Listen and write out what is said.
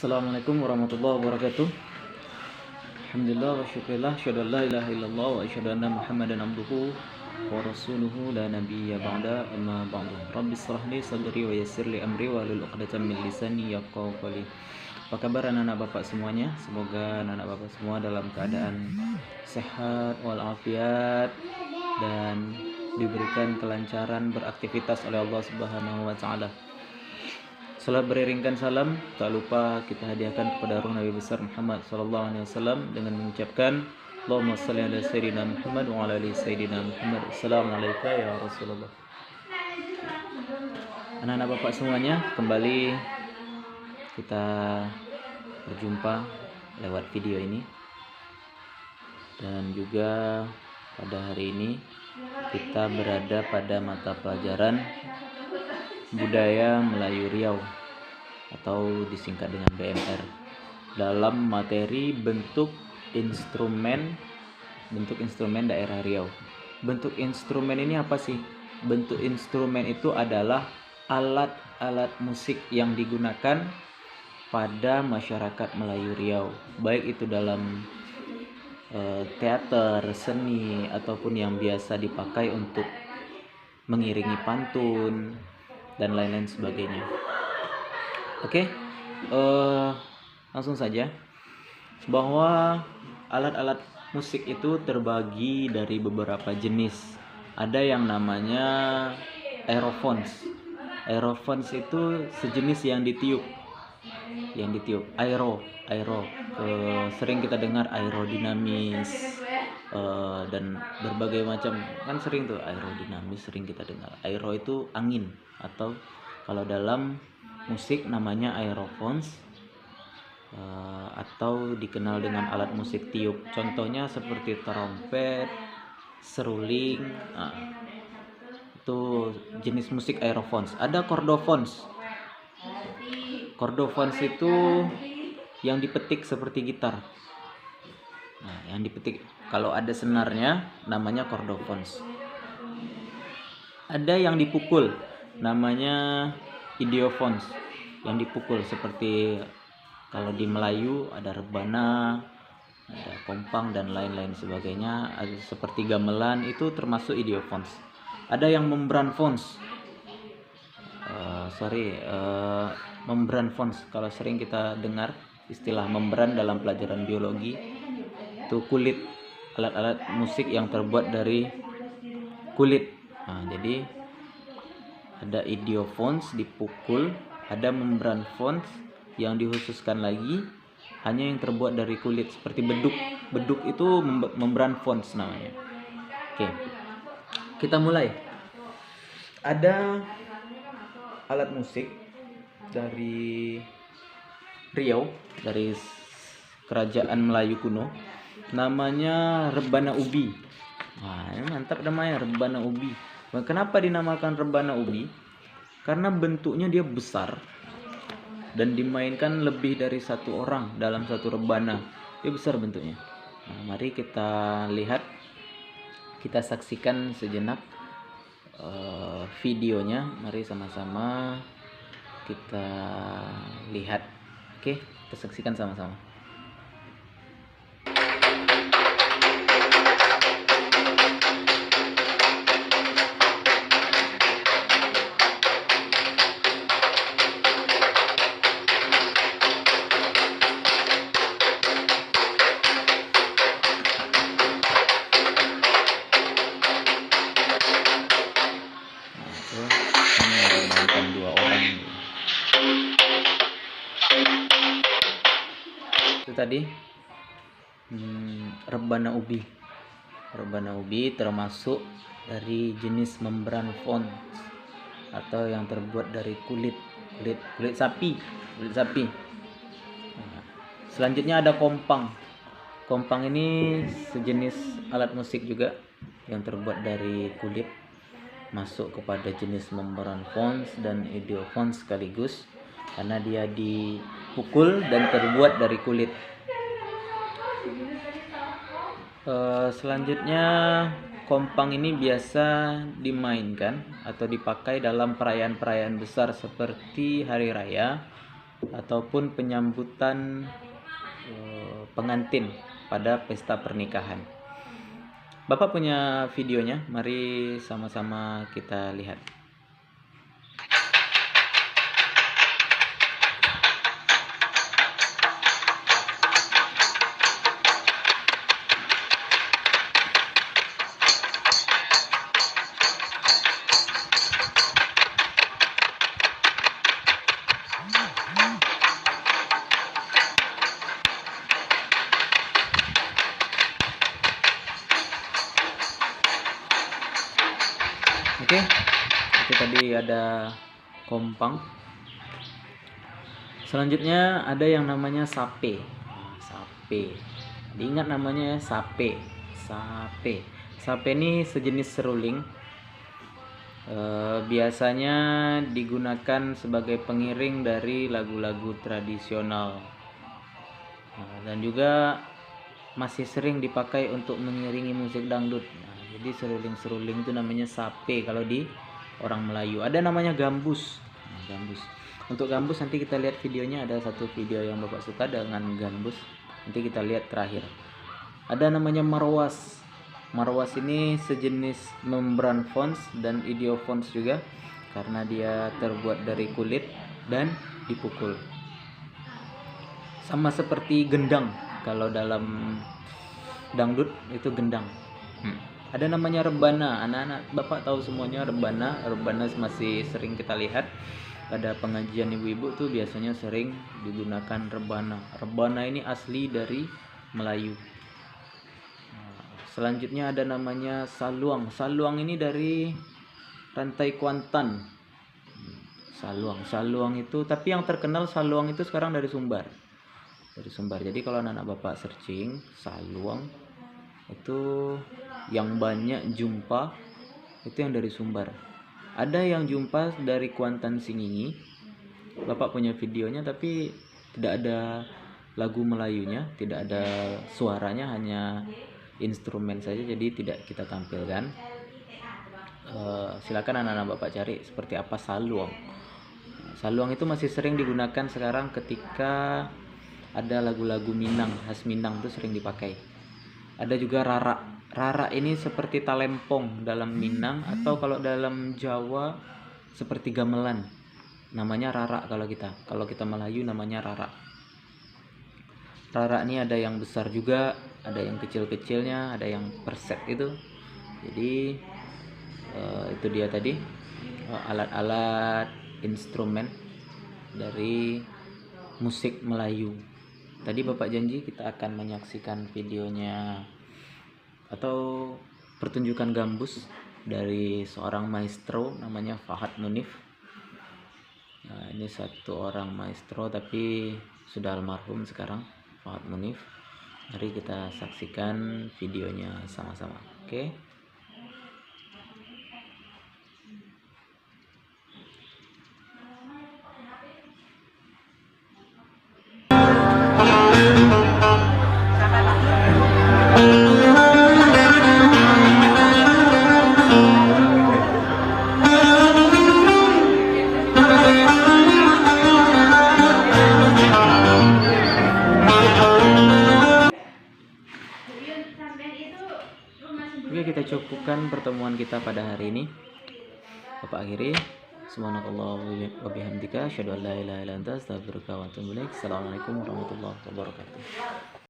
Assalamualaikum warahmatullahi wabarakatuh. Alhamdulillah wa syukurillah, asyhadu an la ilaha illallah wa asyhadu anna Muhammadan abduhu wa rasuluhu la nabiyya ba'da, amma ba'du. Rabbi shrah li sadri wa yassir li amri wa hlul 'uqdatam min lisani yafqahu qawli. Apa kabar anak-anak Bapak semuanya? Semoga anak-anak Bapak semua dalam keadaan sehat walafiat dan diberikan kelancaran beraktivitas oleh Allah Subhanahu wa taala. Salat beriringkan salam, tak lupa kita hadiahkan kepada ruh Nabi besar Muhammad sallallahu alaihi wasallam dengan mengucapkan Allahumma shalli ala sayyidina Muhammad wa ala ali sayyidina Muhammad. Assalamualaikum ya Rasulullah. Anak-anak Bapak semuanya, kembali kita berjumpa lewat video ini. Dan juga pada hari ini kita berada pada mata pelajaran Budaya Melayu Riau atau disingkat dengan BMR dalam materi bentuk instrumen daerah Riau. Bentuk instrumen ini apa sih? Bentuk instrumen itu adalah alat-alat musik yang digunakan pada masyarakat Melayu Riau, baik itu dalam teater, seni, ataupun yang biasa dipakai untuk mengiringi pantun dan lain-lain sebagainya. Oke, langsung saja, bahwa alat-alat musik itu terbagi dari beberapa jenis. Ada yang namanya aerophones. Aerophones itu sejenis yang ditiup. Aero, sering kita dengar aerodinamis, dan berbagai macam, kan sering tuh aerodinamis sering kita dengar. Aero itu angin, atau kalau dalam musik namanya aerophones, atau dikenal dengan alat musik tiup. Contohnya seperti trompet, seruling, itu jenis musik aerophones. Ada chordophones. Chordophones itu yang dipetik seperti gitar. Nah, yang dipetik kalau ada senarnya namanya chordophones. Ada yang dipukul, namanya idiophones. Yang dipukul seperti kalau di Melayu ada rebana, ada kompang dan lain-lain sebagainya. Ada seperti gamelan, itu termasuk idiophones. Ada yang membran phones. Membran phones, kalau sering kita dengar istilah membran dalam pelajaran biologi, itu kulit, alat-alat musik yang terbuat dari kulit. Nah, jadi ada idiophones dipukul, ada membran phones yang dikhususkan lagi hanya yang terbuat dari kulit seperti beduk. Beduk itu membran phones namanya. Oke, kita mulai. Ada alat musik dari Riau, dari kerajaan Melayu kuno, namanya rebana ubi. Wah, ini mantap namanya, rebana ubi. Kenapa dinamakan rebana ubi? Karena bentuknya dia besar dan dimainkan lebih dari satu orang dalam satu rebana. Dia besar bentuknya. Nah, mari kita lihat, kita saksikan sejenak videonya. Mari sama-sama kita lihat. Oke, kita saksikan sama-sama. Itu tadi rebana ubi. Rebana ubi termasuk dari jenis membran phones atau yang terbuat dari kulit sapi. Nah, selanjutnya ada kompang. Kompang ini sejenis alat musik juga yang terbuat dari kulit, masuk kepada jenis membran phones dan idiophones sekaligus, karena dia dipukul dan terbuat dari kulit. Selanjutnya, kompang ini biasa dimainkan atau dipakai dalam perayaan-perayaan besar seperti hari raya, ataupun penyambutan pengantin pada pesta pernikahan. Bapak punya videonya, mari sama-sama kita lihat. Oke, itu tadi ada kompang. Selanjutnya ada yang namanya sape. Sape. Diingat namanya ya, sape. Sape. Sape ini sejenis seruling. Biasanya digunakan sebagai pengiring dari lagu-lagu tradisional. Dan juga masih sering dipakai untuk mengiringi musik dangdut. Jadi seruling-seruling itu namanya sape kalau di orang Melayu. Ada namanya gambus. Gambus. Untuk gambus nanti kita lihat videonya, ada satu video yang Bapak suka dengan gambus. Nanti kita lihat terakhir. Ada namanya marwas. Marwas ini sejenis membran fons dan idiofons juga karena dia terbuat dari kulit dan dipukul. Sama seperti gendang. Kalau dalam dangdut itu gendang. Ada namanya rebana. Anak-anak Bapak tahu semuanya rebana. Rebana masih sering kita lihat pada pengajian ibu-ibu tuh biasanya sering digunakan rebana. Rebana ini asli dari Melayu. Selanjutnya ada namanya saluang. Saluang ini dari rantai Kuantan. Saluang itu, tapi yang terkenal saluang itu sekarang dari Sumbar. Dari Sumbar. Jadi kalau anak-anak Bapak searching saluang itu yang banyak jumpa itu yang dari Sumbar. Ada yang jumpa dari Kuantan Singingi. Bapak punya videonya tapi tidak ada lagu Melayunya, tidak ada suaranya, hanya instrumen saja, jadi tidak kita tampilkan. Silakan anak-anak Bapak cari seperti apa saluang. Saluang itu masih sering digunakan sekarang ketika ada lagu-lagu Minang, khas Minang itu sering dipakai. Ada juga rarak. Rarak ini seperti talempong dalam Minang, atau kalau dalam Jawa seperti gamelan. Namanya rarak kalau kita. Kalau kita Melayu namanya rarak. Rarak ini ada yang besar juga, ada yang kecil-kecilnya, ada yang perset itu. Jadi itu dia tadi alat-alat instrumen dari musik Melayu. Tadi Bapak janji kita akan menyaksikan videonya atau pertunjukan gambus dari seorang maestro namanya Fahad Munif. Nah, ini satu orang maestro tapi sudah almarhum sekarang, Fahad Munif. Mari kita saksikan videonya sama-sama. Oke. Oke, kita cukupkan pertemuan kita pada hari ini. Bapak akhiri. Subhanallah wa bihamdika asyhadu an la ilaha illa anta astaghfiruka wa atubu ilaik. Assalamualaikum warahmatullahi wabarakatuh.